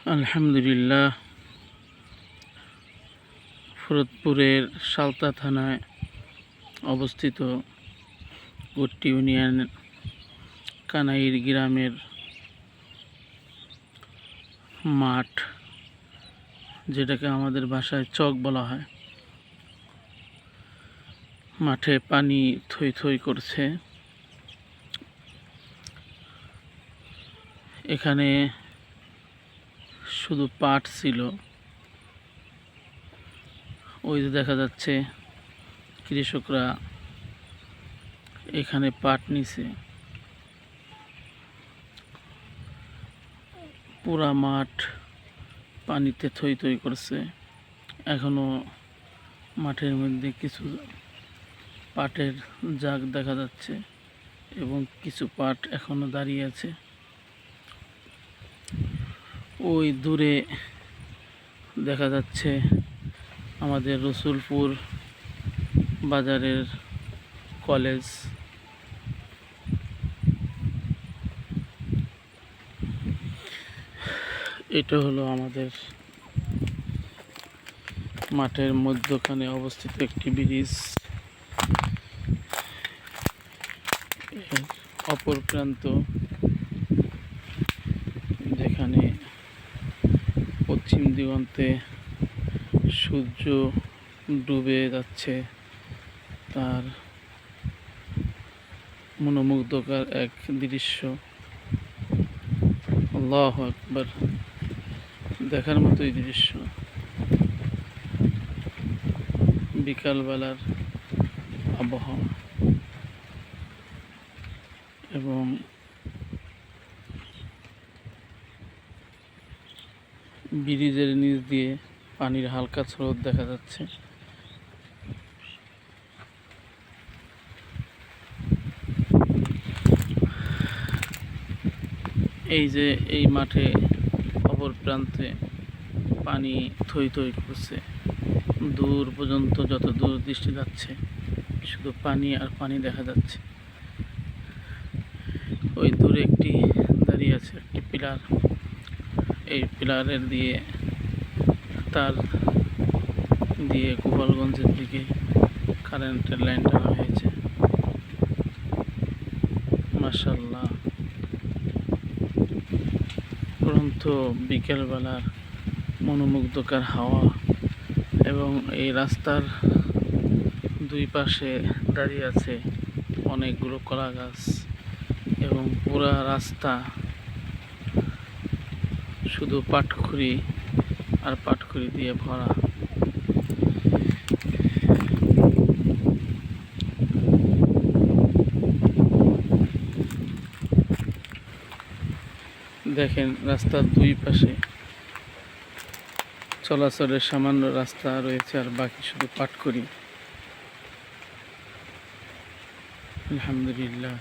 আলহামদুলিল্লাহ। ফরিদপুরের সালতা থানায় অবস্থিত গোট্টি ইউনিয়ন কানাইর গ্রামের মাঠ, যেটাকে আমাদের ভাষায় চক বলা হয়, মাঠে পানি থই থই করছে। এখানে শুধু পাট ছিল। ওই যে দেখা যাচ্ছে কৃষকরা এখানে পাট নিছে। পুরা মাঠ পানিতে থই থই করছে। এখনো মাঠের মধ্যে কিছু পাটের জাগ দেখা যাচ্ছে এবং কিছু পাট এখনো দাঁড়িয়ে আছে। ওই দূরে দেখা যাচ্ছে আমাদের রসুলপুর বাজারের কলেজ। এটা হলো আমাদের মাঠের মধ্যখানে অবস্থিত একটি ব্রিজ। অপর প্রান্ত যেখানে পশ্চিম দিগন্তে সূর্য ডুবে যাচ্ছে, তার মনোমুগ্ধকর এক দৃশ্য। আল্লাহু আকবার, দেখার মতোই দৃশ্য। বিকালবেলার আবহাওয়া এবং ব্রিজের নিচ দিয়ে পানির হালকা স্রোত দেখা যাচ্ছে। এই যে এই মাঠে অপর প্রান্তে পানি থই থই করছে। দূর পর্যন্ত যত দূর দৃষ্টি যাচ্ছে শুধু পানি আর পানি দেখা যাচ্ছে। ওই দূরে একটি দাঁড়িয়ে আছে একটি পিলার। এই পিলারের দিয়ে তার দিয়ে গোপালগঞ্জের দিকে কারেন্টের লাইন টানা হয়েছে। মাশাআল্লাহ, পরন্ত বিকেলবেলার মনোমুগ্ধকর হাওয়া এবং এই রাস্তার দুই পাশে দাঁড়িয়ে আছে অনেকগুলো কলা গাছ এবং পুরা রাস্তা শুধু পাটখড়ি আর পাটখড়ি দিয়ে ভরা। দেখেন রাস্তার দুই পাশে চলাচলের সামান্য রাস্তা রয়েছে আর বাকি শুধু পাটখড়ি। আলহামদুলিল্লাহ।